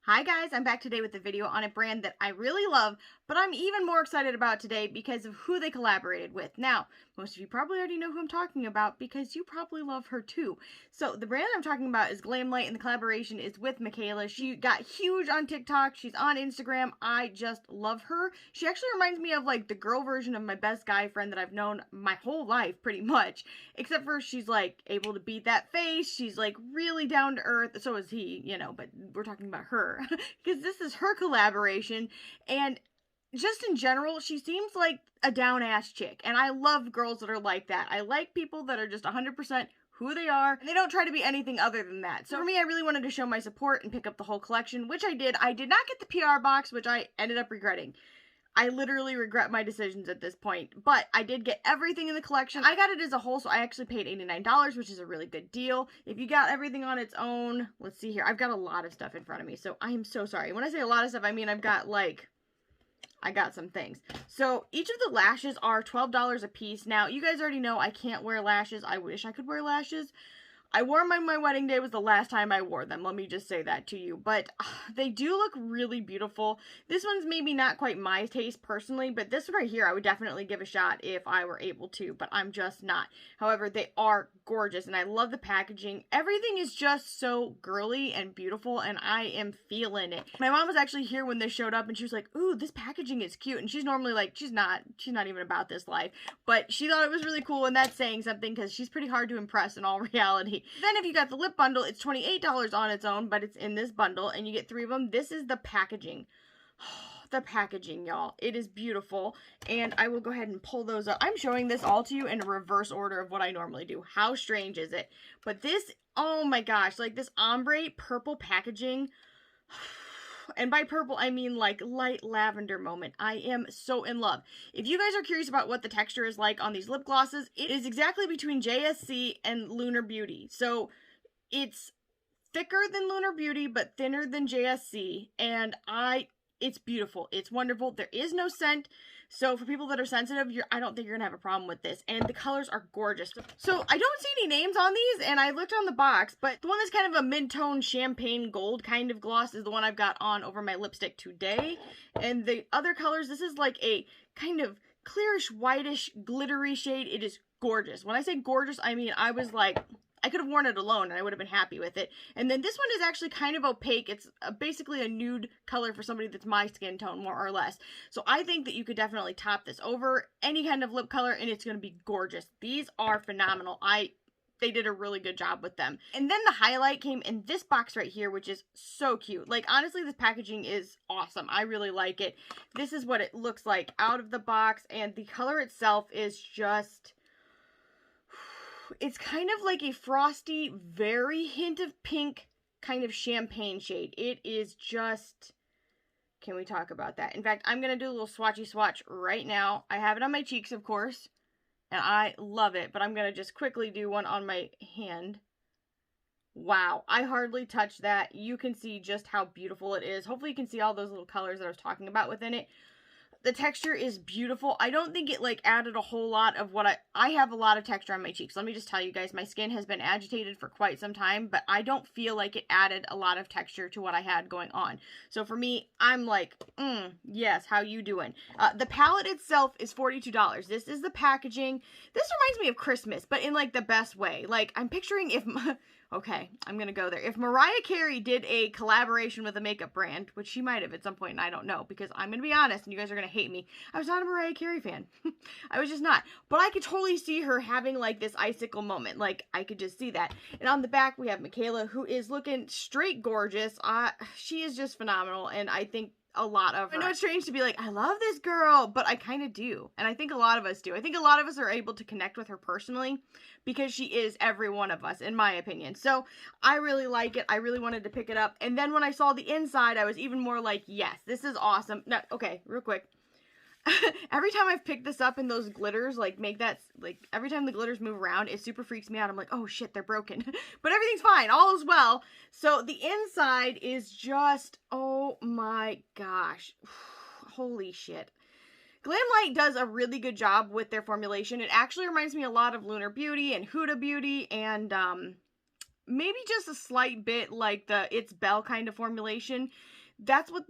Hi guys, I'm back today with a video on a brand that I really love, but I'm even more excited about today because of who they collaborated with. Now, most of you probably already know who I'm talking about because you probably love her too. So the brand I'm talking about is Glamlite and the collaboration is with Mikayla. She got huge on TikTok, she's on Instagram, I just love her. She actually reminds me of like the girl version of my best guy friend that I've known my whole life pretty much. Except for she's like able to beat that face, she's like really down to earth, so is he, you know, but we're talking about her. Because this is her collaboration, and just in general, she seems like a down-ass chick, and I love girls that are like that. I like people that are just 100% who they are, and they don't try to be anything other than that. So for me, I really wanted to show my support and pick up the whole collection, which I did. I did not get the PR box, which I ended up regretting. I literally regret my decisions at this point, but I did get everything in the collection. I got it as a whole, so I actually paid $89, which is a really good deal. If you got everything on its own, let's see here. I've got a lot of stuff in front of me, so I am so sorry. When I say a lot of stuff, I mean I've got like, I got some things. So each of the lashes are $12 a piece. Now, you guys already know I can't wear lashes. I wish I could wear lashes. I wore them on my wedding day, was the last time I wore them, let me just say that to you, but they do look really beautiful. This one's maybe not quite my taste personally, but this one right here I would definitely give a shot if I were able to, but I'm just not. However, they are gorgeous, and I love the packaging. Everything is just so girly and beautiful, and I am feeling it. My mom was actually here when this showed up, and she was like, ooh, this packaging is cute, and she's normally like, she's not even about this life, but she thought it was really cool, and that's saying something, because she's pretty hard to impress in all reality. Then if you got the lip bundle, it's $28 on its own, but it's in this bundle, and you get 3 of them. This is the packaging. The packaging, y'all. It is beautiful, and I will go ahead and pull those up. I'm showing this all to you in reverse order of what I normally do. How strange is it? But this, oh my gosh, like this ombre purple packaging. And by purple, I mean like light lavender moment. I am so in love. If you guys are curious about what the texture is like on these lip glosses, it is exactly between JSC and Lunar Beauty. So it's thicker than Lunar Beauty, but thinner than JSC. And it's beautiful. It's wonderful. There is no scent. So for people that are sensitive, I don't think you're going to have a problem with this. And the colors are gorgeous. So I don't see any names on these, and I looked on the box, but the one that's kind of a mid-tone champagne gold kind of gloss is the one I've got on over my lipstick today. And the other colors, this is like a kind of clearish, whitish, glittery shade. It is gorgeous. When I say gorgeous, I mean I was like, I could have worn it alone and I would have been happy with it. And then this one is actually kind of opaque. It's basically a nude color for somebody that's my skin tone, more or less. So I think that you could definitely top this over any kind of lip color and it's going to be gorgeous. These are phenomenal. They did a really good job with them. And then the highlight came in this box right here, which is so cute. Like, honestly, this packaging is awesome. I really like it. This is what it looks like out of the box, and the color itself is just... It's kind of like a frosty, very hint of pink kind of champagne shade. It is just... Can we talk about that? In fact, I'm going to do a little swatchy swatch right now. I have it on my cheeks, of course, and I love it, but I'm going to just quickly do one on my hand. Wow, I hardly touched that. You can see just how beautiful it is. Hopefully you can see all those little colors that I was talking about within it. The texture is beautiful. I don't think it like added a whole lot of what I have a lot of texture on my cheeks. Let me just tell you guys, my skin has been agitated for quite some time, but I don't feel like it added a lot of texture to what I had going on. So for me, I'm like, yes, how you doing? The palette itself is $42. This is the packaging. This reminds me of Christmas, but in like the best way. Like, I'm picturing if... Okay, I'm gonna go there. If Mariah Carey did a collaboration with a makeup brand, which she might have at some point, and I don't know, because I'm gonna be honest, and you guys are gonna hate me, I was not a Mariah Carey fan. I was just not. But I could totally see her having, like, this icicle moment. Like, I could just see that. And on the back, we have Mikayla, who is looking straight gorgeous. She is just phenomenal, and I think a lot of her. I know it's strange to be like, I love this girl, but I kind of do. And I think a lot of us do. I think a lot of us are able to connect with her personally because she is every one of us, in my opinion. So I really like it. I really wanted to pick it up. And then when I saw the inside, I was even more like, yes, this is awesome. Now, okay, real quick. Every time I've picked this up and those glitters, like, make that, like, every time the glitters move around, it super freaks me out. I'm like, oh shit, they're broken. But everything's fine. All is well. So the inside is just, oh my gosh. Holy shit. Glamlite does a really good job with their formulation. It actually reminds me a lot of Lunar Beauty and Huda Beauty and, maybe just a slight bit like the It's Belle kind of formulation. That's what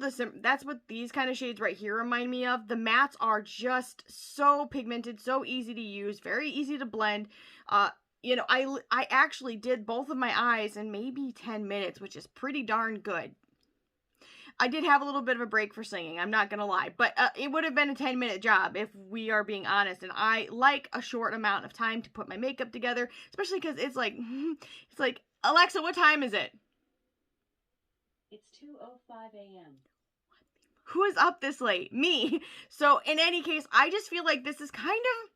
these kind of shades right here remind me of. The mattes are just so pigmented, so easy to use, very easy to blend. You know, I actually did both of my eyes in maybe 10 minutes, which is pretty darn good. I did have a little bit of a break for singing, I'm not gonna lie, but it would have been a 10-minute job if we are being honest, and I like a short amount of time to put my makeup together, especially because it's like, Alexa, what time is it? It's 2:05 a.m. Who is up this late? Me. So in any case, I just feel like this is kind of,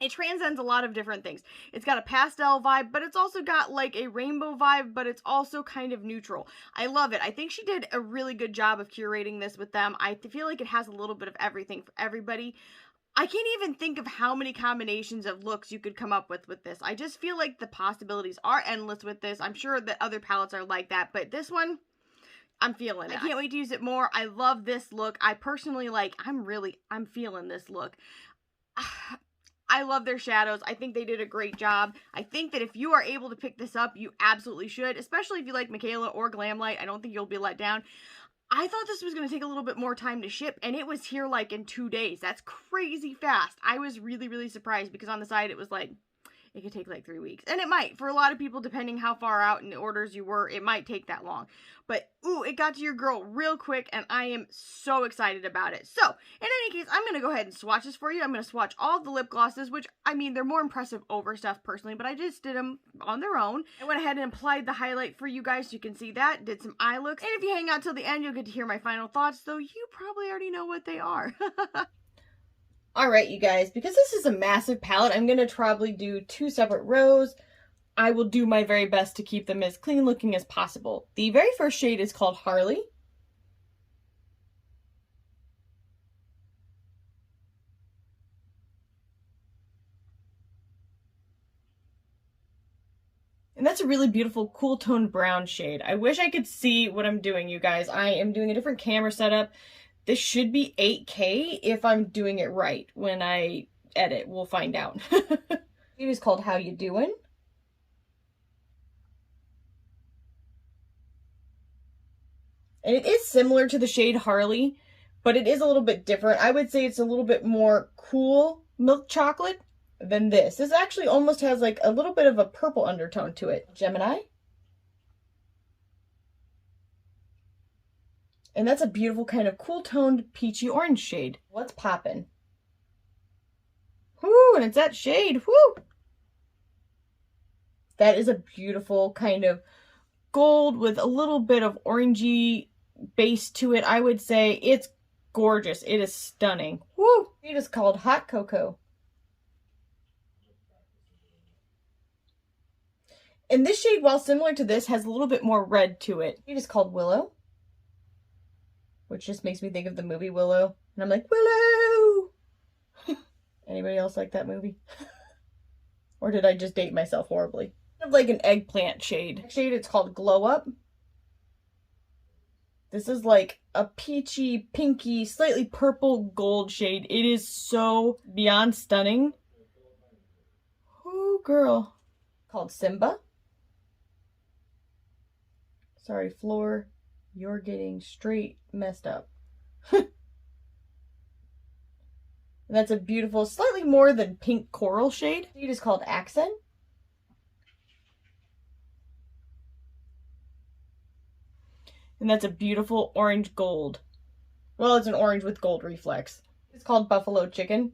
it transcends a lot of different things. It's got a pastel vibe, but it's also got like a rainbow vibe, but it's also kind of neutral. I love it. I think she did a really good job of curating this with them. I feel like it has a little bit of everything for everybody. I can't even think of how many combinations of looks you could come up with this. I just feel like the possibilities are endless with this. I'm sure that other palettes are like that, but this one, I'm feeling it. I can't wait to use it more. I love this look. I personally I'm feeling this look. I love their shadows. I think they did a great job. I think that if you are able to pick this up, you absolutely should, especially if you like Mikayla or Glamlite. I don't think you'll be let down. I thought this was going to take a little bit more time to ship, and it was here like in 2 days. That's crazy fast. I was really, really surprised because on the side it was like, it could take like 3 weeks. And it might. For a lot of people, depending how far out in the orders you were, it might take that long. But, ooh, it got to your girl real quick, and I am so excited about it. So, in any case, I'm going to go ahead and swatch this for you. I'm going to swatch all of the lip glosses, which, I mean, they're more impressive over stuff personally, but I just did them on their own. I went ahead and applied the highlight for you guys so you can see that. Did some eye looks. And if you hang out till the end, you'll get to hear my final thoughts, though you probably already know what they are. Alright, you guys, because this is a massive palette, I'm going to probably do 2 separate rows. I will do my very best to keep them as clean looking as possible. The very first shade is called Harley. And that's a really beautiful cool toned brown shade. I wish I could see what I'm doing, you guys. I am doing a different camera setup. This should be 8K if I'm doing it right. When I edit, we'll find out. It is called How You Doin'. And it is similar to the shade Harley, but it is a little bit different. I would say it's a little bit more cool milk chocolate than this. This actually almost has like a little bit of a purple undertone to it. Gemini. And that's a beautiful kind of cool toned peachy orange shade. What's poppin'? Whoo, and it's that shade. Whoo! That is a beautiful kind of gold with a little bit of orangey base to it. I would say it's gorgeous. It is stunning. Woo! It is called Hot Cocoa. And this shade, while similar to this, has a little bit more red to it. It is called Willow, which just makes me think of the movie Willow. And I'm like, Willow! Anybody else like that movie? Or did I just date myself horribly? Kind of like an eggplant shade. Shade, it's called Glow Up. This is like a peachy, pinky, slightly purple gold shade. It is so beyond stunning. Oh, girl. Called Simba. Sorry, Floor. You're getting straight messed up. And that's a beautiful, slightly more than pink coral shade. It is called Accent. And that's a beautiful orange gold. Well, it's an orange with gold reflex. It's called Buffalo Chicken.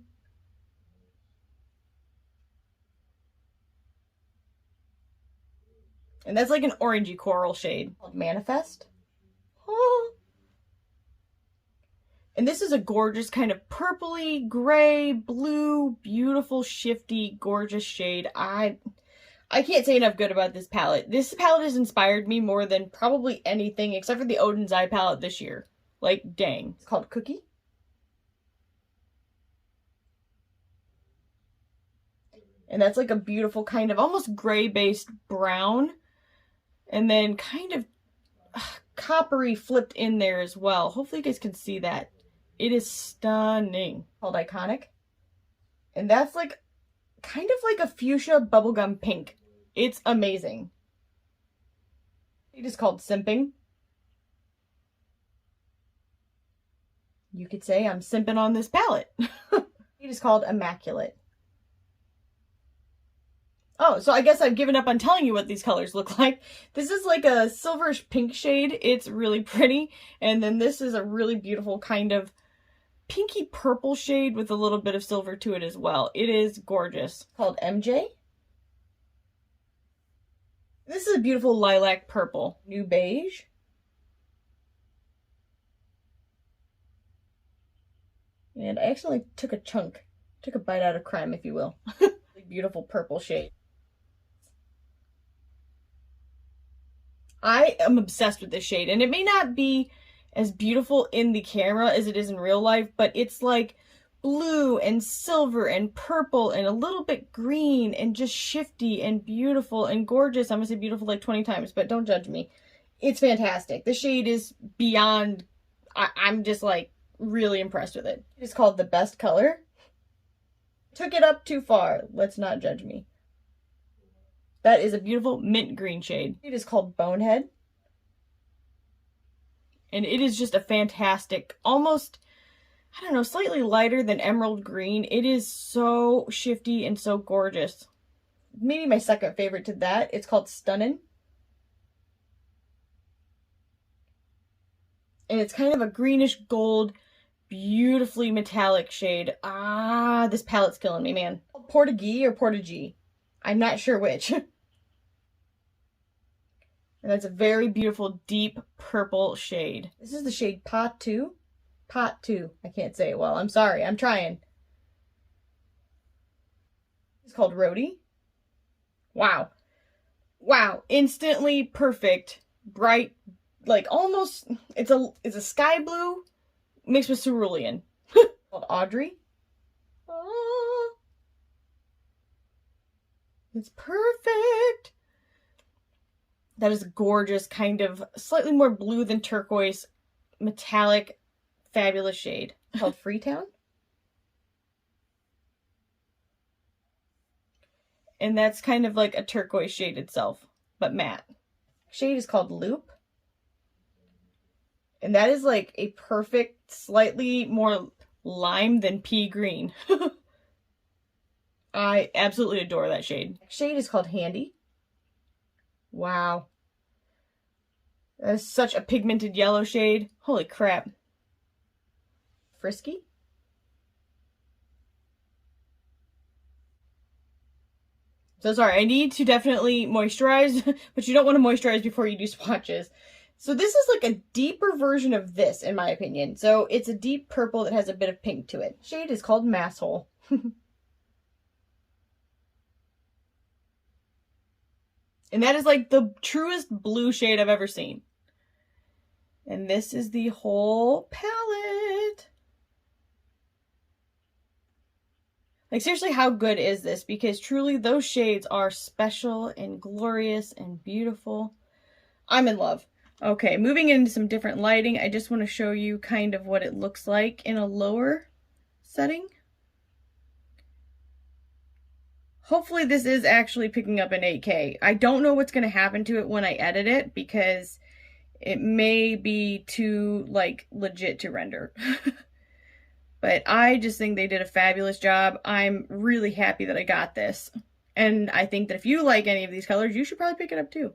And that's like an orangey coral shade called Manifest. Oh. And this is a gorgeous kind of purpley, gray, blue, beautiful, shifty, gorgeous shade. I can't say enough good about this palette. This palette has inspired me more than probably anything except for the Odin's Eye palette this year. Like, dang. It's called Cookie. And that's like a beautiful kind of almost gray-based brown. And then kind of coppery flipped in there as well. Hopefully you guys can see that. It is stunning. Called Iconic. And that's like kind of like a fuchsia bubblegum pink. It's amazing. It is called Simping. You could say I'm simping on this palette. It is called Immaculate. Oh, so I guess I've given up on telling you what these colors look like. This is like a silverish pink shade. It's really pretty. And then this is a really beautiful kind of pinky purple shade with a little bit of silver to it as well. It is gorgeous. Called MJ. This is a beautiful lilac purple. New beige. And I actually took a bite out of creme, if you will. Beautiful purple shade. I am obsessed with this shade, and it may not be as beautiful in the camera as it is in real life, but it's like blue and silver and purple and a little bit green and just shifty and beautiful and gorgeous. I'm gonna say beautiful like 20 times, but don't judge me. It's fantastic. The shade is beyond, I'm just like really impressed with it. It's called The Best Color. Took it up too far. Let's not judge me. That is a beautiful mint green shade. It is called Bonehead. And it is just a fantastic, almost, I don't know, slightly lighter than emerald green. It is so shifty and so gorgeous. Maybe my second favorite to that. It's called Stunnin'. And it's kind of a greenish gold, beautifully metallic shade. Ah, this palette's killing me, man. Portugee or Portugee? I'm not sure which. And that's a very beautiful, deep purple shade. This is the shade Pot 2. Pot 2. I can't say it well. I'm sorry. I'm trying. It's called Rhodey. Wow. Wow. Instantly perfect. Bright. Like almost, it's a sky blue mixed with cerulean. Called Audrey. Oh, it's perfect. That is a gorgeous, kind of slightly more blue than turquoise, metallic, fabulous shade. Called Freetown. And that's kind of like a turquoise shade itself, but matte. Shade is called Loop. And that is like a perfect, slightly more lime than pea green. I absolutely adore that shade. Shade is called Handy. Wow. That is such a pigmented yellow shade. Holy crap. Frisky. So sorry, I need to definitely moisturize, but you don't want to moisturize before you do swatches. So this is like a deeper version of this, in my opinion. So it's a deep purple that has a bit of pink to it. Shade is called Masshole. And that is like the truest blue shade I've ever seen. And this is the whole palette. Like seriously, how good is this? Because truly those shades are special and glorious and beautiful. I'm in love. Okay, moving into some different lighting, I just want to show you kind of what it looks like in a lower setting. Hopefully this is actually picking up in 8K. I don't know what's going to happen to it when I edit it because it may be too, like, legit to render. But I just think they did a fabulous job. I'm really happy that I got this. And I think that if you like any of these colors, you should probably pick it up too.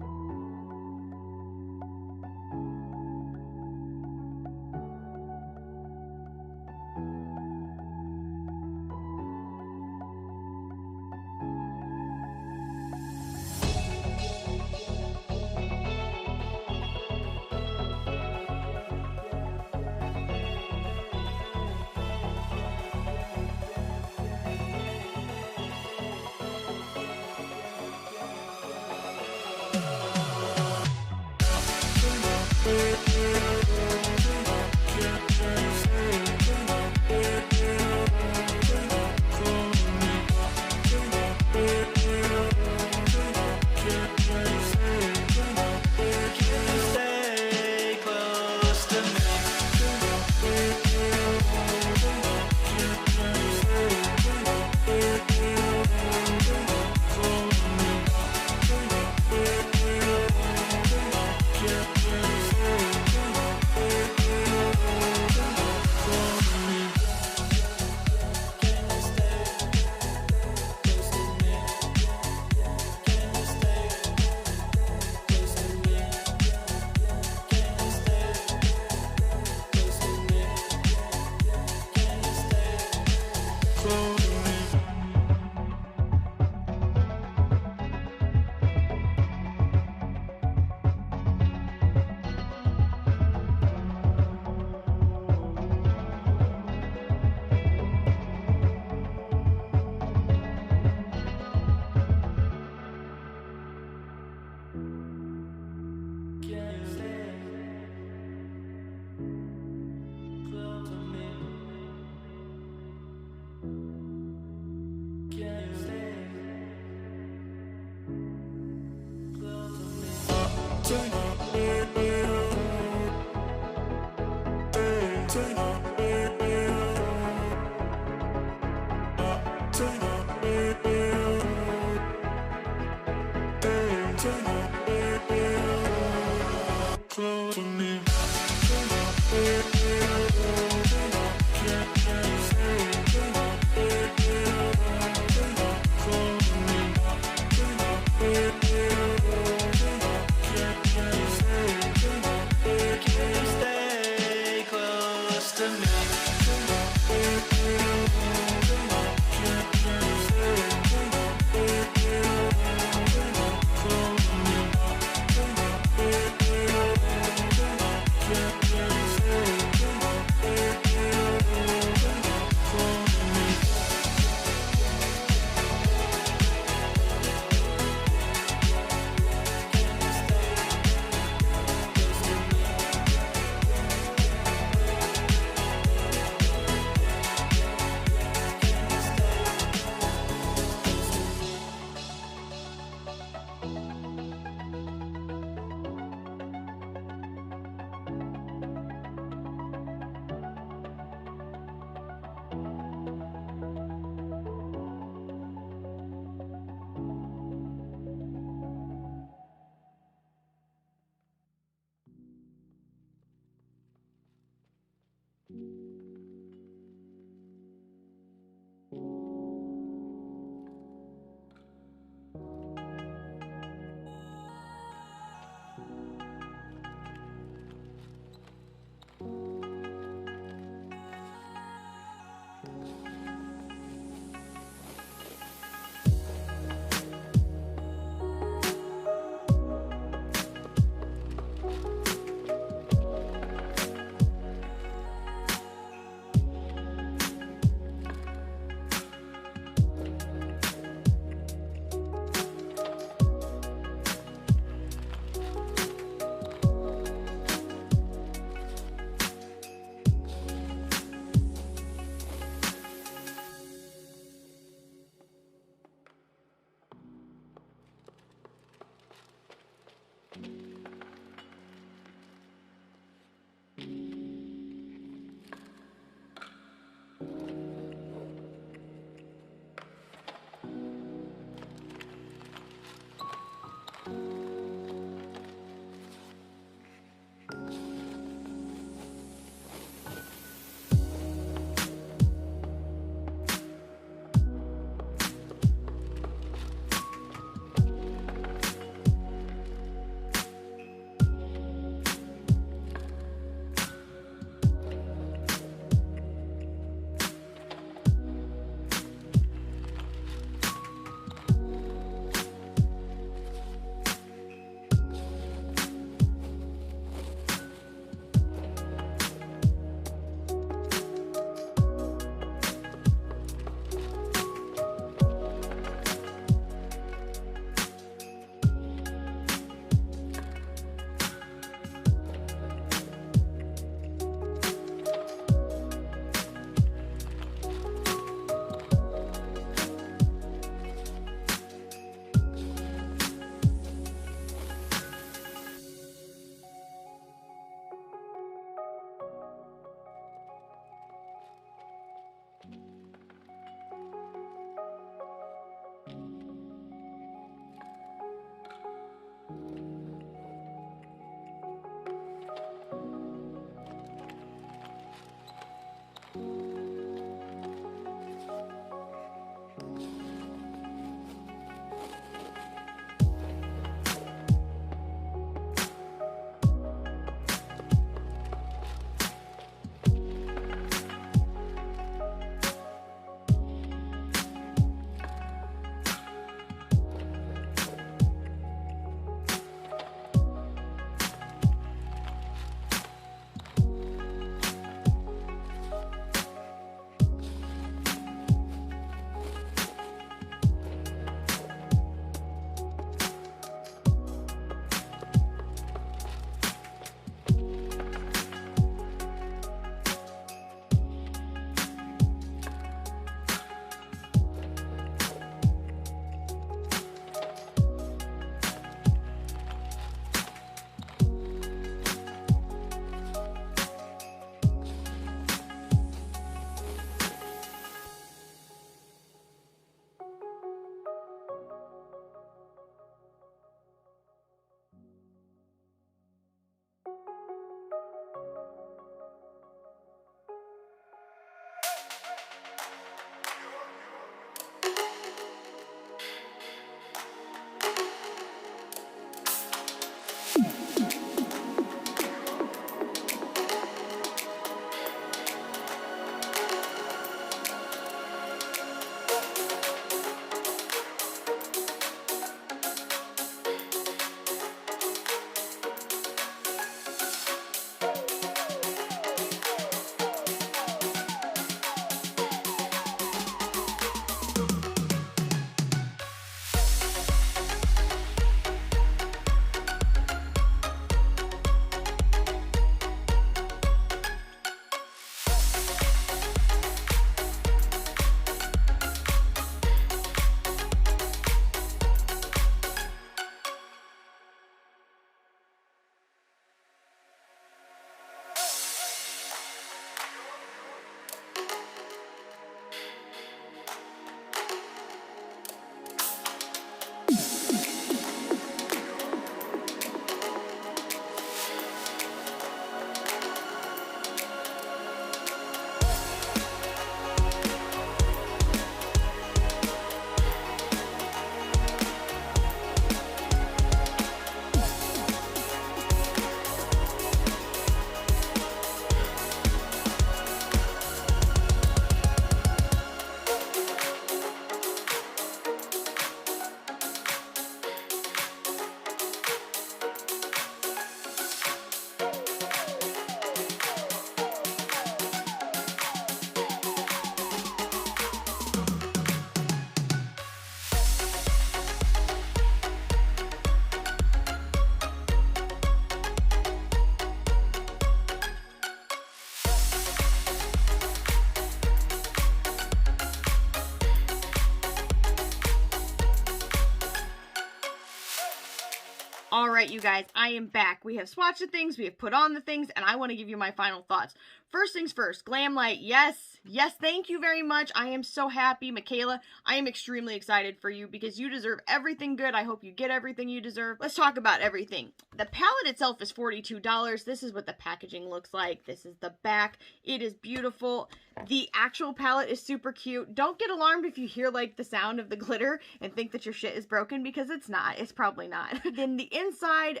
All right, you guys, I am back. We have swatched the things, we have put on the things, and I want to give you my final thoughts. First things first, Glamlite, yes, thank you very much. I am so happy. Mikayla, I am extremely excited for you because you deserve everything good. I hope you get everything you deserve. Let's talk about everything. The palette itself is $42. This is what the packaging looks like. This is the back. It is beautiful. The actual palette is super cute. Don't get alarmed if you hear like the sound of the glitter and think that your shit is broken, because it's not. It's probably not. Then the inside,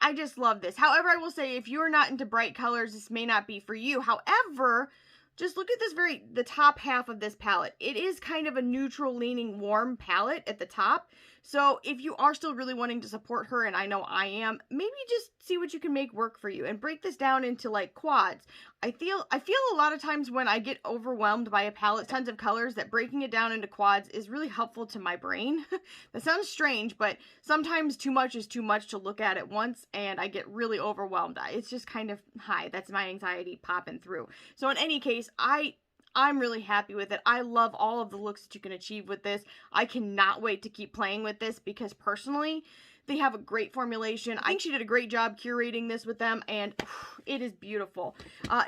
I just love this. However, I will say if you're not into bright colors, this may not be for you. However, just look at this the top half of this palette. It is kind of a neutral leaning warm palette at the top. So if you are still really wanting to support her, and I know I am, maybe just see what you can make work for you and break this down into like quads. I feel a lot of times when I get overwhelmed by a palette, tons of colors, that breaking it down into quads is really helpful to my brain. That sounds strange, but sometimes too much is too much to look at once, and I get really overwhelmed. It's just kind of, hi, that's my anxiety popping through. So in any case, I'm really happy with it. I love all of the looks that you can achieve with this. I cannot wait to keep playing with this because personally, they have a great formulation. I think she did a great job curating this with them, and it is beautiful.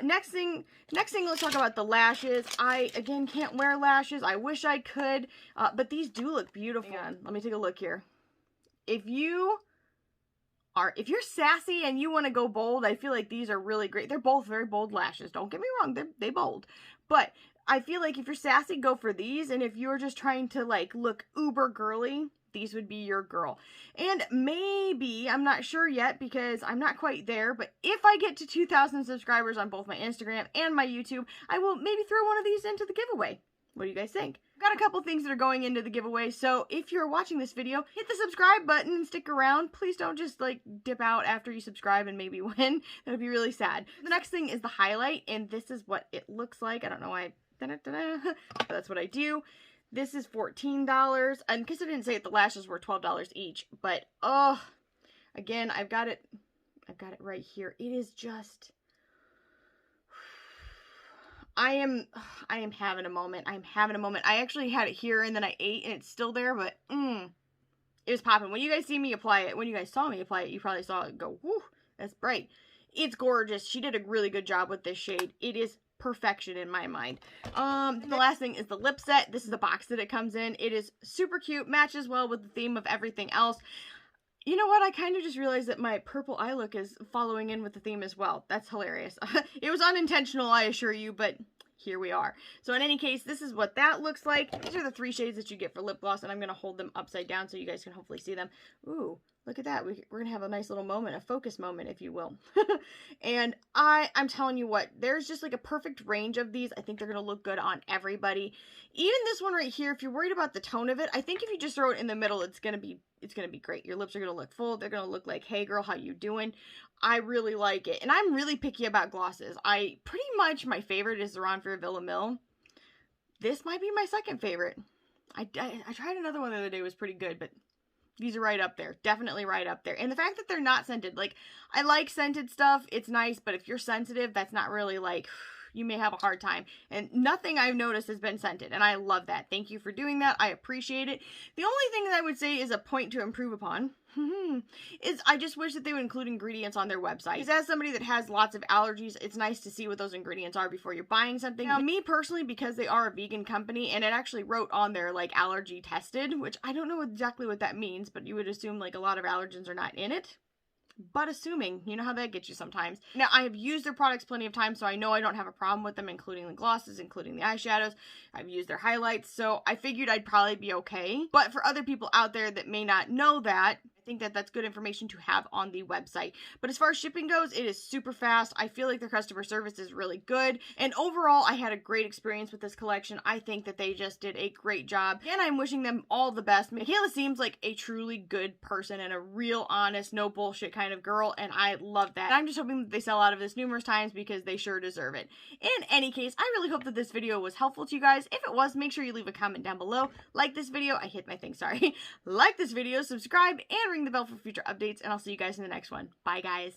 Next thing, let's talk about the lashes. I, again, can't wear lashes. I wish I could, but these do look beautiful. Hang on, let me take a look here. If you're sassy and you want to go bold, I feel like these are really great. They're both very bold lashes. Don't get me wrong, they're bold. But I feel like if you're sassy, go for these. And if you're just trying to like look uber girly, these would be your girl. And maybe, I'm not sure yet because I'm not quite there, but if I get to 2,000 subscribers on both my Instagram and my YouTube, I will maybe throw one of these into the giveaway. What do you guys think? I've got a couple things that are going into the giveaway, so if you're watching this video, hit the subscribe button and stick around. Please don't just like dip out after you subscribe and maybe win. That would be really sad. The next thing is the highlight, and this is what it looks like. I don't know why, but that's what I do. This is $14, and because I didn't say it, the lashes were $12 each, but oh, again, I've got it right here. It is just, I am having a moment. I'm having a moment. I actually had it here and then I ate and it's still there, but it was popping. When you guys see me apply it, when you guys saw me apply it, you probably saw it go, whoo, that's bright. It's gorgeous. She did a really good job with this shade. It is perfection in my mind. The last thing is the lip set. This is the box that it comes in. It is super cute, matches well with the theme of everything else. You know what? I kind of just realized that my purple eye look is following in with the theme as well. That's hilarious. It was unintentional, I assure you, but here we are. So in any case, this is what that looks like. These are the 3 shades that you get for lip gloss, and I'm going to hold them upside down so you guys can hopefully see them. Ooh, look at that. We're going to have a nice little moment, a focus moment, if you will. And I'm telling you what, there's just like a perfect range of these. I think they're going to look good on everybody. Even this one right here, if you're worried about the tone of it, I think if you just throw it in the middle, it's going to be great. Your lips are going to look full. They're going to look like, hey girl, how you doing? I really like it. And I'm really picky about glosses. Pretty much my favorite is the Ron Villa Mill. This might be my second favorite. I tried another one the other day. It was pretty good, but these are right up there. Definitely right up there. And the fact that they're not scented, like, I like scented stuff. It's nice, but if you're sensitive, that's not really like, you may have a hard time. And nothing I've noticed has been scented, and I love that. Thank you for doing that. I appreciate it. The only thing that I would say is a point to improve upon is I just wish that they would include ingredients on their website. Because as somebody that has lots of allergies, it's nice to see what those ingredients are before you're buying something. Now, me personally, because they are a vegan company, and it actually wrote on there, like, allergy tested, which I don't know exactly what that means, but you would assume, like, a lot of allergens are not in it. But assuming, you know how that gets you sometimes. Now, I have used their products plenty of times, so I know I don't have a problem with them, including the glosses, including the eyeshadows. I've used their highlights, so I figured I'd probably be okay. But for other people out there that may not know that, I think that that's good information to have on the website. But as far as shipping goes, it is super fast. I feel like their customer service is really good. And overall, I had a great experience with this collection. I think that they just did a great job. And I'm wishing them all the best. Mikayla seems like a truly good person and a real honest, no bullshit kind of girl. And I love that. And I'm just hoping that they sell out of this numerous times because they sure deserve it. In any case, I really hope that this video was helpful to you guys. If it was, make sure you leave a comment down below. Like this video. I hit my thing, sorry. Like this video, subscribe, and ring the bell for future updates, and I'll see you guys in the next one. Bye, guys.